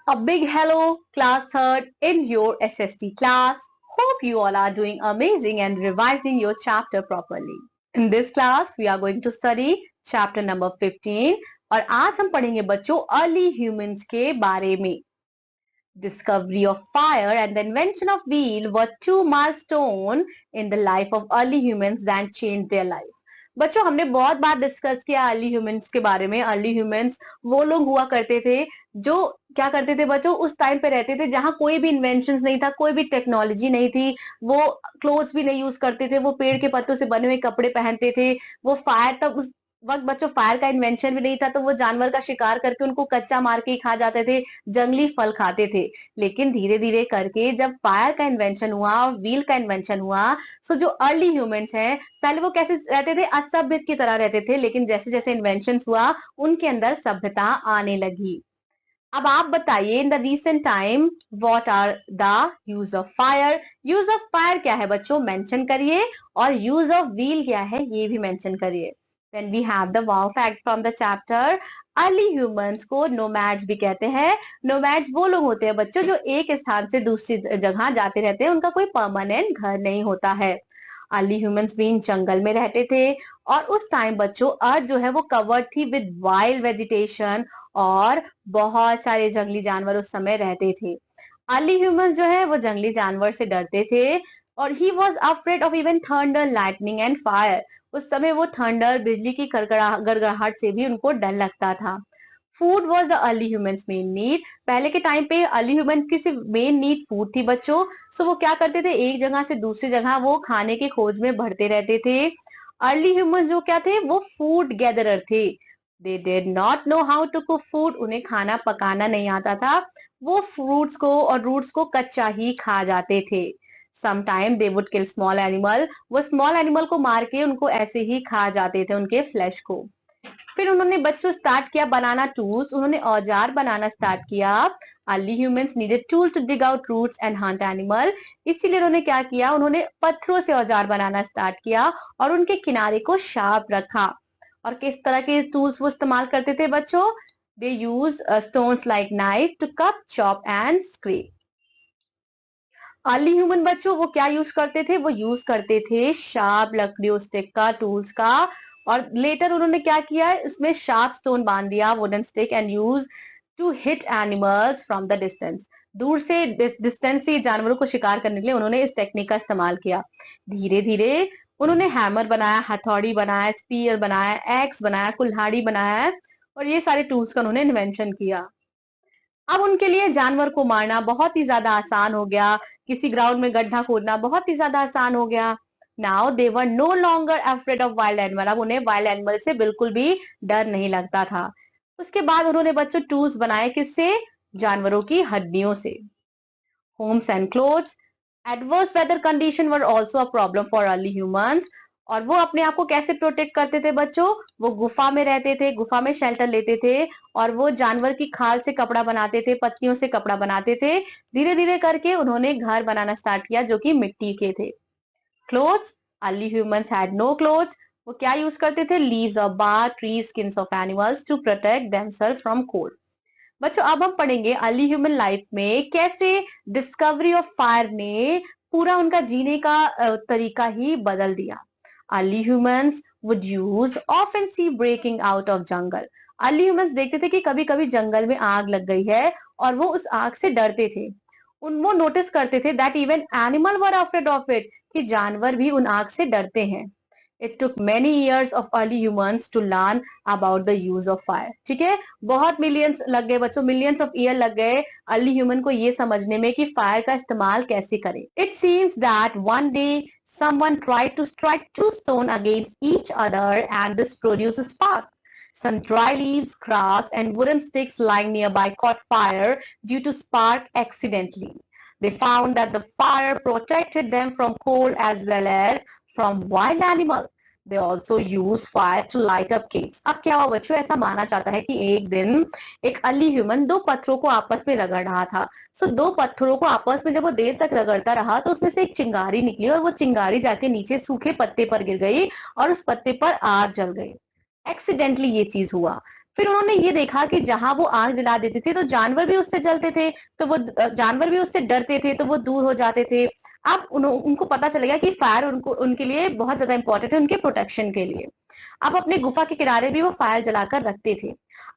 A big hello, class third, in your SST class. Hope you all are doing amazing and revising your chapter properly. In this class, we are going to study chapter number 15 और आज हम पढ़ेंगे बच्चों early humans के बारे में. Discovery of fire and the invention of wheel were two milestones in the life of early humans that changed their life. बच्चों हमने बहुत बार डिस्कस किया अर्ली ह्यूमंस के बारे में. अर्ली ह्यूमंस वो लोग हुआ करते थे जो क्या करते थे बच्चों, उस टाइम पे रहते थे जहां कोई भी इन्वेंशन नहीं था, कोई भी टेक्नोलॉजी नहीं थी. वो क्लोथ्स भी नहीं यूज करते थे, वो पेड़ के पत्तों से बने हुए कपड़े पहनते थे. वो फायर तब उस वक्त बच्चों फायर का इन्वेंशन भी नहीं था, तो वो जानवर का शिकार करके उनको कच्चा मार के ही खा जाते थे, जंगली फल खाते थे. लेकिन धीरे धीरे करके जब फायर का इन्वेंशन हुआ और व्हील का इन्वेंशन हुआ, सो जो अर्ली ह्यूमंस हैं पहले वो कैसे रहते थे, असभ्य की तरह रहते थे. लेकिन जैसे जैसे इन्वेंशन हुआ उनके अंदर सभ्यता आने लगी. अब आप बताइए in the recent time what are the use of fire. Use of fire क्या है बच्चों, मेंशन करिए. और यूज ऑफ व्हील क्या है ये भी मेंशन करिए. Then we have the wow fact from the chapter. Early humans को नोमैड्स भी कहते हैं. नोमैड्स वो लोग होते हैं बच्चों जो एक स्थान से दूसरी जगह जाते रहते हैं, उनका कोई परमानेंट घर नहीं होता है. अर्ली ह्यूमंस भी जंगल में रहते थे और उस टाइम बच्चों अर्थ जो है वो कवर्ड थी विद वाइल्ड वेजिटेशन और बहुत सारे जंगली जानवर उस समय रहते थे. अर्ली ह्यूमंस जो है वो जंगली जानवर से डरते थे और he was afraid of even thunder, lightning and fire. उस समय वो थंडर, बिजली की गड़गड़ाहट से भी उनको डर लगता था. Food was the early humans main need. पहले के टाइम पे अर्ली ह्यूमन की सिर्फ मेन नीड फूड थी बच्चों. सो वो क्या करते थे, एक जगह से दूसरी जगह वो खाने की खोज में बढ़ते रहते थे. अर्ली ह्यूमन जो क्या थे, वो फूड गैदरर थे. They did not know how to cook food. उन्हें खाना पकाना नहीं आता था. वो फ्रूट्स को और रूट्स को कच्चा ही खा जाते थे. Sometime they would kill small animal. वो स्मॉल एनिमल को मार के उनको ऐसे ही खा जाते थे, उनके फ्लैश को. फिर उन्होंने बच्चों स्टार्ट किया बनाना टूल्स. उन्होंने औजार बनाना स्टार्ट किया. Early humans needed tool to dig out roots and hunt animal. इसीलिए उन्होंने क्या किया, उन्होंने पत्थरों से औजार बनाना स्टार्ट किया और उनके किनारे को शार्प रखा. और किस तरह के टूल्स वो इस्तेमाल करते थे बच्चों, they use stones like knife to cut, chop and scrape. Early human बच्चों वो क्या यूज करते थे, वो यूज करते थे शार्प लकड़ियों, स्टिक का, टूल्स का. और लेटर उन्होंने क्या किया, इसमें शार्प स्टोन बांध दिया, wooden stick, and use to hit animals from the distance. दूर से डिस्टेंस से जानवरों को शिकार करने के लिए उन्होंने इस टेक्निक का इस्तेमाल किया. धीरे धीरे उन्होंने हैमर बनाया, हथौड़ी बनाया, स्पीयर बनाया, एक्स बनाया, कुल्हाड़ी बनाया और ये सारे टूल्स का उन्होंने इन्वेंशन किया. अब उनके लिए जानवर को मारना बहुत ही ज्यादा आसान हो गया. किसी ग्राउंड में गड्ढा खोदना बहुत ही ज्यादा आसान हो गया. Now they were no longer afraid of wild animal. अब उन्हें वाइल्ड एनिमल से बिल्कुल भी डर नहीं लगता था. उसके बाद उन्होंने बच्चों टूल्स बनाए, किससे, जानवरों की हड्डियों से. Homes and clothes. Adverse weather condition were also a problem for early humans. और वो अपने आप को कैसे प्रोटेक्ट करते थे बच्चों, वो गुफा में रहते थे, गुफा में शेल्टर लेते थे और वो जानवर की खाल से कपड़ा बनाते थे, पत्तियों से कपड़ा बनाते थे. धीरे धीरे करके उन्होंने घर बनाना स्टार्ट किया जो कि मिट्टी के थे. Clothes. Early humans had no clothes. वो क्या यूज करते थे, leaves of bark, tree, skins of animals to protect themselves from cold. बच्चों अब हम पढ़ेंगे अर्ली ह्यूमन लाइफ में कैसे डिस्कवरी ऑफ फायर ने पूरा उनका जीने का तरीका ही बदल दिया. Early humans would use often see breaking out of jungle. Early humans देखते थे कि कभी कभी जंगल में आग लग गई है और वो उस आग से डरते थे. उन वो नोटिस करते थे that even animal were afraid of it, कि जानवर भी उन आग से डरते हैं. It took many years of early humans to learn about the use of fire. ठीक है, बहुत मिलियंस लग गए बच्चों, मिलियंस ऑफ ईयर लग गए अर्ली ह्यूमन को ये समझने में कि फायर का इस्तेमाल कैसे करें. It seems that one day someone tried to strike two stones against each other and this produced a spark. Some dry leaves, grass, and wooden sticks lying nearby caught fire due to spark accidentally. They found that the fire protected them from cold as well as from wild animal. They also use fire to light up caves. अब क्या हुआ बच्चों, ऐसा माना जाता है कि एक दिन एक अर्ली ह्यूमन दो पत्थरों को आपस में रगड़ रहा था. दो पत्थरों को आपस में जब वो देर तक रगड़ता रहा तो उसमें से एक चिंगारी निकली और वो चिंगारी जाके नीचे सूखे पत्ते पर गिर गई और उस पत्ते पर आग जल गई. एक्सीडेंटली ये चीज हुआ. फिर उन्होंने ये देखा कि जहां वो आग जला देते थे तो जानवर भी उससे जलते थे, तो वो जानवर भी उससे डरते थे, तो वो दूर हो जाते थे। अब उनको पता चल गया कि फायर उनको उनके लिए बहुत ज्यादा इंपॉर्टेंट है, उनके प्रोटेक्शन के लिए। अब अपने गुफा के किनारे भी वो फायर जलाकर रखते थे।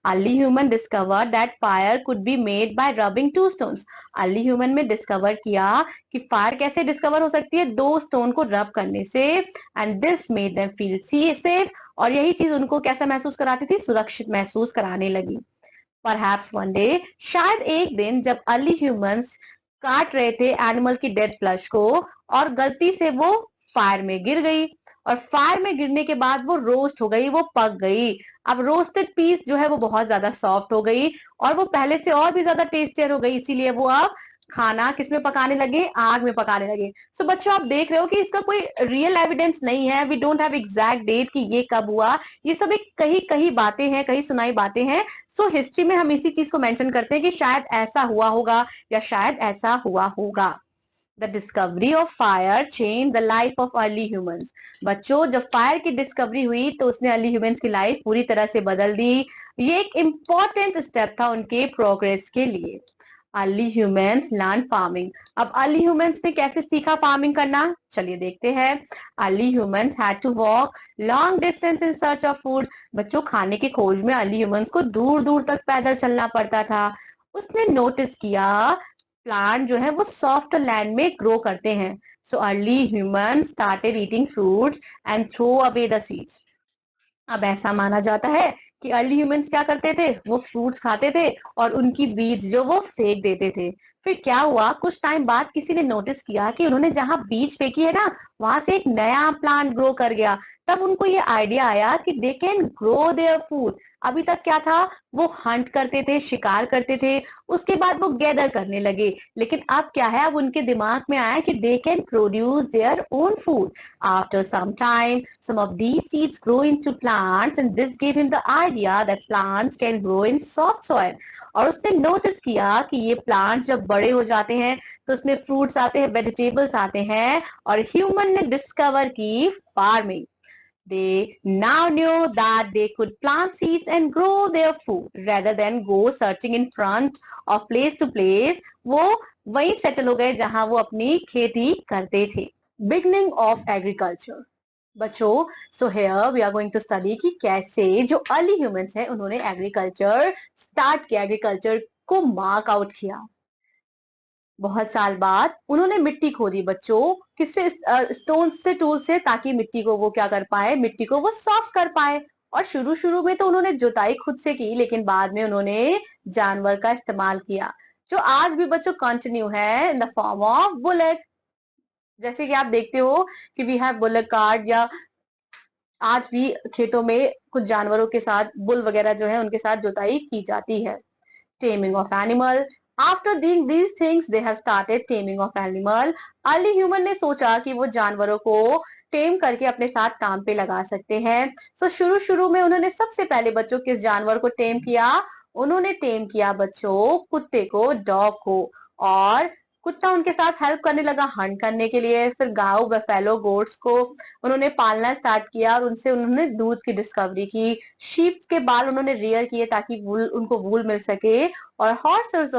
Early human discover that fire could be made by rubbing two stones. Early human में डिस्कवर किया कि फायर कैसे डिस्कवर हो सकती है, दो स्टोन को रब करने से। And this made them feel safe, और यही चीज उनको कैसा महसूस कराती थी, सुरक्षित महसूस कराने लगी। परहैप्स वन डे, शायद एक दिन, जब अर्ली ह्यूमंस काट रहे थे एनिमल की डेड फ्लश को, और गलती से वो फायर में गिर गई, और फायर में गिरने के बाद वो रोस्ट हो गई, वो पक गई। अब रोस्टेड पीस जो है वो बहुत ज्यादा सॉफ्ट हो गई, और वो पहले से और भी ज्यादा टेस्टियर हो गई, इसीलिए वो अब खाना किसमें पकाने लगे, आग में पकाने लगे। सो बच्चों, आप देख रहे हो कि इसका कोई रियल एविडेंस नहीं है, we don't have exact date कि ये कब हुआ। ये सब एक कहीं कहीं बातें हैं, कहीं सुनाई बातें हैं। सो हिस्ट्री में हम इसी चीज को मेंशन करते हैं कि शायद ऐसा हुआ होगा, या शायद ऐसा हुआ होगा। The discovery of fire change the life of early humans. बच्चों, जब फायर की डिस्कवरी हुई तो उसने अर्ली ह्यूमंस की लाइफ पूरी तरह से बदल दी। ये एक इंपॉर्टेंट स्टेप था उनके प्रोग्रेस के लिए। Early humans learn farming. अब अर्ली ह्यूमंस ने कैसे सीखा फार्मिंग करना, चलिए देखते हैं। Early humans had to walk long distance in search of food. बच्चों, खाने की खोज में अर्ली ह्यूमंस को दूर दूर तक पैदल चलना पड़ता था। उसने नोटिस किया प्लांट जो है वो सॉफ्ट लैंड में ग्रो करते हैं। So early human started eating fruits and throw away the seeds. अब ऐसा माना जाता है कि अर्ली ह्यूमंस क्या करते थे, वो फ्रूट्स खाते थे और उनकी बीज जो वो फेंक देते थे। फिर क्या हुआ, कुछ टाइम बाद किसी ने नोटिस किया कि उन्होंने जहां बीज फेंकी है ना, वहां से एक नया प्लांट ग्रो कर गया। तब उनको ये आइडिया आया कि they can grow their food. अभी तक क्या था, वो हंट करते थे, शिकार करते थे, उसके बाद वो गैदर करने लगे। लेकिन अब क्या है, अब उनके दिमाग में आया कि they can produce their own food. After some time, some of these seeds grow into plants, and this gave him the idea that plants can grow in soft soil. और उसने नोटिस किया कि ये प्लांट्स जब बड़े हो जाते हैं तो उसमें फ्रूट्स आते हैं, वेजिटेबल्स आते हैं, और ह्यूमन ने डिस्कवर की farming. They now knew that they could plant seeds and grow their food rather than go searching in front of place to place. वो वहीं सेटल हो गए जहां वो अपनी खेती करते थे। Beginning of agriculture. बच्चों, so here we are going to study कि कैसे जो अर्ली ह्यूमंस हैं उन्होंने एग्रीकल्चर स्टार्ट किया, एग्रीकल्चर को मार्क आउट किया। बहुत साल बाद उन्होंने मिट्टी खोदी बच्चों, किससे, स्टोन से, टूल से, ताकि मिट्टी को वो क्या कर पाए, मिट्टी को वो सॉफ्ट कर पाए। और शुरू शुरू में तो उन्होंने जुताई खुद से की, लेकिन बाद में उन्होंने जानवर का इस्तेमाल किया, जो आज भी बच्चों कंटिन्यू है in the form of bullet. जैसे कि आप देखते हो कि वी हैव बुलेट कार्ड, या आज भी खेतों में कुछ जानवरों के साथ, बुल वगैरह जो है उनके साथ जुताई की जाती है। Taming of animal. After doing these things, they have started taming of animal. Early human ने सोचा कि वो जानवरों को टेम करके अपने साथ काम पे लगा सकते हैं। So शुरू शुरू में उन्होंने सबसे पहले बच्चों किस जानवर को टेम किया, उन्होंने टेम किया बच्चों कुत्ते को, डॉग को। और कुत्ता उनके साथ हेल्प करने लगा हंट करने के लिए। फिर गांव, बफेलो, गोट्स को उन्होंने पालना स्टार्ट किया, और उनसे उन्होंने दूध की डिस्कवरी की। शीप के बाल उन्होंने रेयर किए ताकि वूल, उनको वूल मिल सके। और हॉर्सेस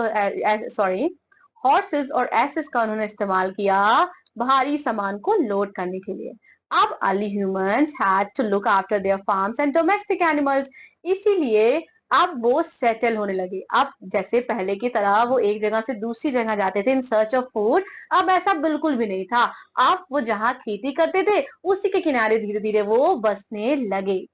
और एसेस का उन्होंने इस्तेमाल किया भारी सामान को लोड करने के लिए। अब early humans had to look after their farms and domestic animals. इसीलिए अब वो सेटल होने लगे। अब जैसे पहले की तरह वो एक जगह से दूसरी जगह जाते थे इन सर्च ऑफ फूड, अब ऐसा बिल्कुल भी नहीं था। अब वो जहां खेती करते थे उसी के किनारे धीरे धीरे वो बसने लगे।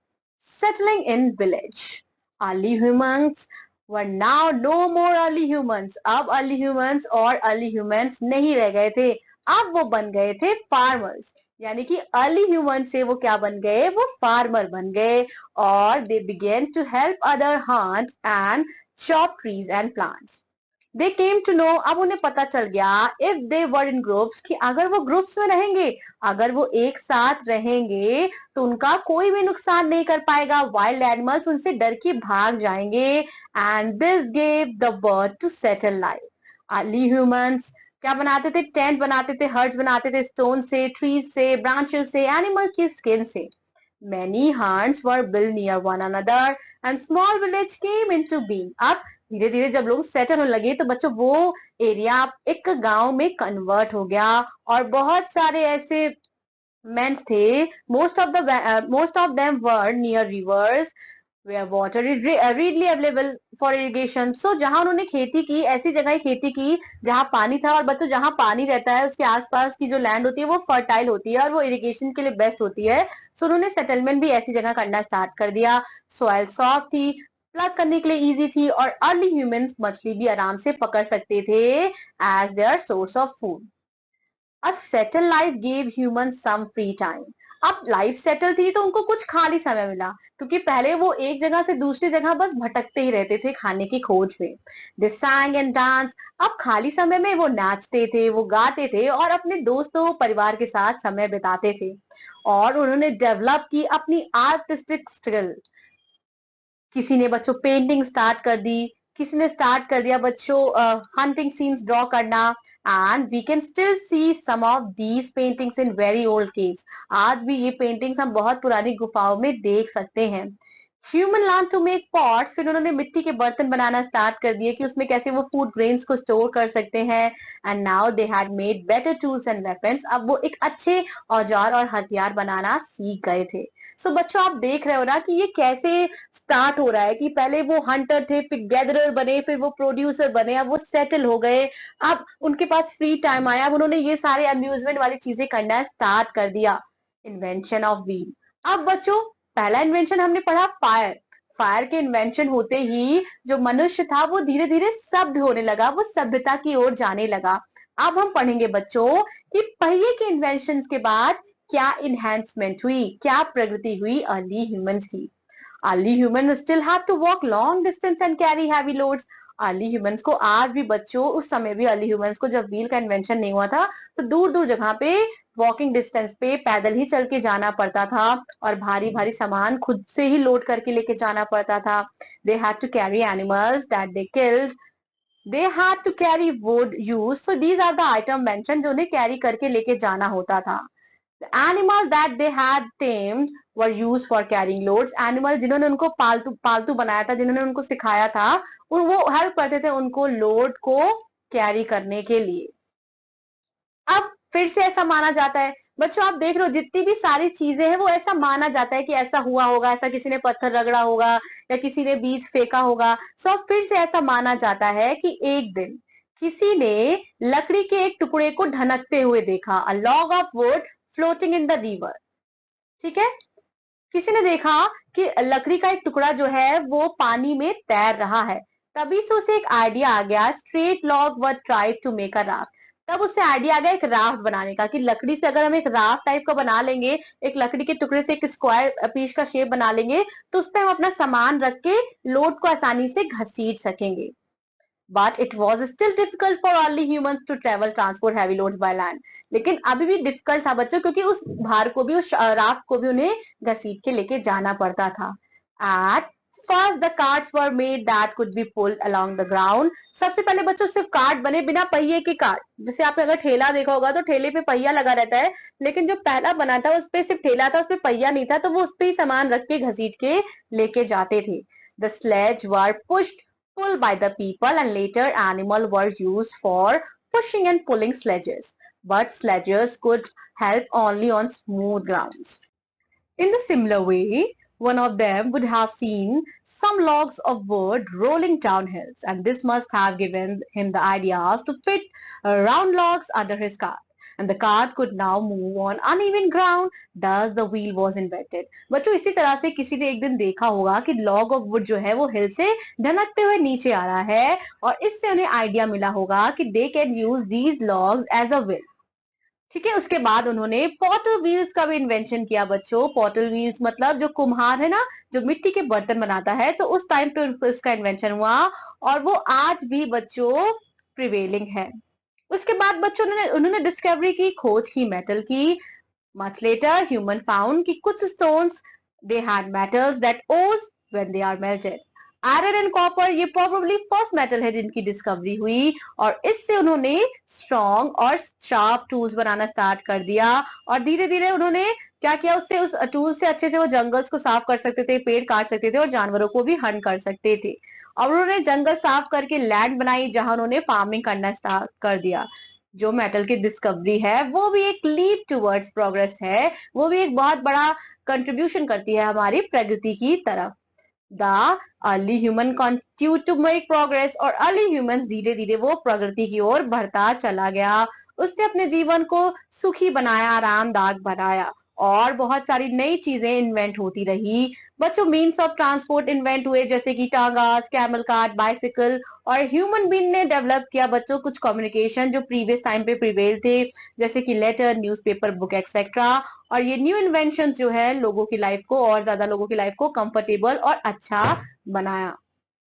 Settling in village. Early humans were now no more early humans. अब early humans और early humans नहीं रह गए थे, अब वो बन गए थे farmers। यानी कि अर्ली ह्यूमन से वो क्या बन गए, वो फार्मर बन गए। और they begin to help other hunt and chop trees and plants. They came to know, अब उन्हें पता चल गया, if they were in groups, कि अगर वो ग्रुप्स में रहेंगे, अगर वो एक साथ रहेंगे तो उनका कोई भी नुकसान नहीं कर पाएगा। वाइल्ड एनिमल्स उनसे डर के भाग जाएंगे। And this gave the birth to settle life. Early humans क्या बनाते थे, टेंट बनाते थे, हर्ट्स बनाते थे, स्टोन से, ट्रीज से, ब्रांचेस से, एनिमल की स्किन से। Many hunts were built near one another and small village came into being. अब धीरे धीरे जब लोग सेटल होने लगे तो बच्चों वो एरिया एक गांव में कन्वर्ट हो गया और बहुत सारे ऐसे मेंस थे. most of them were near rivers where water is readily available for irrigation. So जहां उन्होंने खेती की ऐसी जगह ही खेती की जहां पानी था. और बच्चों जहां पानी रहता है उसके आसपास की जो लैंड होती है वो फर्टाइल होती है और वो इरिगेशन के लिए बेस्ट होती है. सो उन्होंने सेटलमेंट भी ऐसी जगह करना स्टार्ट कर दिया. सॉइल सॉफ्ट थी, प्लग करने के लिए इजी थी और अर्ली ह्यूमंस मछली भी आराम से पकड़ सकते थे as their source of food. A settled life gave humans some free time. अब लाइफ सेटल थी तो उनको कुछ खाली समय मिला क्योंकि पहले वो एक जगह से दूसरी जगह बस भटकते ही रहते थे खाने की खोज में. दे sang एंड डांस. अब खाली समय में वो नाचते थे, वो गाते थे और अपने दोस्तों परिवार के साथ समय बिताते थे. और उन्होंने डेवलप की अपनी आर्टिस्टिक स्किल. किसी ने बच्चों पेंटिंग स्टार्ट कर दी, किसी ने स्टार्ट कर दिया बच्चों हंटिंग सीन्स ड्रॉ करना. And we can still see some of these paintings in very old caves. आज भी ये पेंटिंग्स हम बहुत पुरानी गुफाओं में देख सकते हैं. Human learn to make pots. फिर उन्होंने मिट्टी के बर्तन बनाना स्टार्ट कर दिए कि उसमें कैसे वो फूड ग्रेन्स को स्टोर कर सकते हैं. And now they had made better tools and weapons. अब वो एक अच्छे औजार और हथियार बनाना सीख गए थे. सो बच्चों आप देख रहे हो ना कि ये कैसे स्टार्ट हो रहा है कि पहले वो हंटर थे, फिर गैदरर बने, फिर वो प्रोड्यूसर बने, अब वो सेटल हो गए. अब उनके पास फ्री टाइम आया, अब उन्होंने ये सारे अम्यूजमेंट वाली चीजें करना स्टार्ट कर दिया. Invention of wheel. अब बच्चों पहला इन्वेंशन हमने पढ़ा फायर. फायर के इन्वेंशन होते ही जो मनुष्य था वो धीरे धीरे सभ्य होने लगा, वो सभ्यता की ओर जाने लगा. अब हम पढ़ेंगे बच्चों कि पहिए के इन्वेंशन के बाद क्या इनहेंसमेंट हुई, क्या प्रगति हुई अर्ली ह्यूमंस की. Early human still have to walk long distance and carry heavy loads. Early humans को आज भी बच्चों, उस समय भी अर्ली ह्यूमंस को जब व्हील का इन्वेंशन नहीं हुआ था तो दूर दूर जगह पे वॉकिंग डिस्टेंस पे पैदल ही चल के जाना पड़ता था और भारी भारी सामान खुद से ही लोड करके लेके जाना पड़ता था. They had to carry animals that they killed. They had to carry wood use. So these are the item mention जो उन्हें कैरी करके लेके जाना होता था. The animals that they had tamed were used for carrying loads. Animal जिन्होंने उनको पालतू पालतू बनाया था, जिन्होंने उनको सिखाया था, वो हेल्प करते थे उनको लोड को कैरी करने के लिए. अब फिर से ऐसा माना जाता है बच्चों, आप देख रहे हो जितनी भी सारी चीजें हैं वो ऐसा माना जाता है कि ऐसा हुआ होगा, ऐसा किसी ने पत्थर रगड़ा होगा या किसी ने बीज फेंका होगा. सो अब फिर से ऐसा माना जाता है कि एक दिन किसी ने लकड़ी के एक टुकड़े को ढनकते हुए देखा. A log of wood floating in the river. ठीक है, किसी ने देखा कि लकड़ी का एक टुकड़ा जो है वो पानी में तैर रहा है. तभी से उसे एक आइडिया आ गया. Straight log were tried to make a raft. तब उससे आइडिया आ गया एक राफ्ट बनाने का कि लकड़ी से अगर हम एक राफ्ट टाइप का बना लेंगे, एक लकड़ी के टुकड़े से एक स्क्वायर पीस का शेप बना लेंगे तो उस पर हम अपना सामान रख के लोड को आसानी से घसीट सकेंगे. But it was still difficult for early humans to travel transport heavy loads by land. लेकिन अभी भी डिफिकल्ट था बच्चों क्योंकि उस भार को भी, उस राफ्ट को भी उन्हें घसीट के लेके जाना पड़ता था. At first the carts were made that could be pulled along the ground. सबसे पहले बच्चों सिर्फ कार्ट बने, बिना पहिए के कार्ट. जैसे आपने अगर ठेला देखा होगा तो ठेले पे पहिया लगा रहता है, लेकिन जो पहला बना था उस पे सिर्फ ठेला था, उस पे पहिया नहीं था, तो वो उस पे ही सामान रख के घसीट के लेके जाते थे. The sledge were pushed pulled by the people and later animals were used for pushing and pulling sledges. But sledges could help only on smooth grounds. In the similar way, one of them would have seen some logs of wood rolling down hills, and this must have given him the ideas to fit round logs under his cart. And the cart could now move on uneven ground. Thus the wheel was invented. बच्चों इसी तरह से किसी ने एक दिन देखा होगा कि लॉग ऑफ वुड जो है वो हिल से ढलकते हुए नीचे आ रहा है और इससे उन्हें आइडिया मिला होगा कि they can use these logs as a wheel. ठीक है, उसके बाद उन्होंने पॉटर व्हील्स का भी इन्वेंशन किया बच्चों. पॉटर व्हील्स मतलब जो कुम्हार है ना, जो मिट्टी के बर्तन बनाता है, तो उस टाइम पे इसका इन्वेंशन हुआ और वो आज भी बच्चों प्रिवेलिंग है. उसके बाद बच्चों ने उन्होंने डिस्कवरी की, खोज की मेटल की. मच लेटर ह्यूमन फाउंड कि कुछ stones they had metals that ooze when they are melted. Iron and copper ये प्रोबेबली फर्स्ट मेटल है जिनकी डिस्कवरी हुई और इससे उन्होंने स्ट्रॉन्ग और शार्प टूल्स बनाना स्टार्ट कर दिया और धीरे धीरे उन्होंने क्या किया, उससे उस टूल से अच्छे से वो जंगल्स को साफ कर सकते थे, पेड़ काट सकते थे और जानवरों को भी हंट कर सकते थे। और उन्होंने जंगल साफ करके लैंड बनाई जहां उन्होंने फार्मिंग करना स्टार्ट कर दिया। जो मेटल की डिस्कवरी है वो भी एक लीप टूवर्ड्स प्रोग्रेस है, वो भी एक बहुत बड़ा कंट्रीब्यूशन करती है हमारी प्रगति की तरफ। The early human continued to make progress और early humans धीरे धीरे वो प्रगति की ओर बढ़ता चला गया। उसने अपने जीवन को सुखी बनाया, आरामदायक बनाया और बहुत सारी नई चीजें इन्वेंट होती रही। बच्चों मीन्स ऑफ ट्रांसपोर्ट इन्वेंट हुए जैसे कि टांगास, कैमल कार्ट, बाइसिकल और ह्यूमन बीइंग ने डेवलप किया बच्चों कुछ कम्युनिकेशन जो प्रीवियस टाइम पे प्रिवेल थे, जैसे कि लेटर, न्यूज़पेपर, बुक एक्सेट्रा। और ये न्यू इन्वेंशन जो है लोगों की लाइफ को और ज्यादा लोगों की लाइफ को कंफर्टेबल और अच्छा बनाया।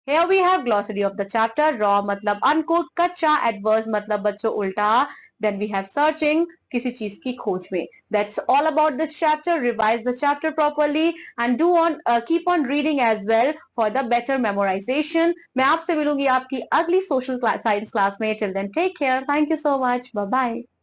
Here we have glossary of the chapter. Raw मतलब uncooked, कच्चा, adverse मतलब बच्चों उल्टा, then we have searching किसी चीज की खोज में। That's all about this chapter. Revise the chapter properly and keep on reading as well for the better memorization. मैं आपसे मिलूंगी आपकी अगली social science class में। Till then take care. Thank you so much. Bye bye.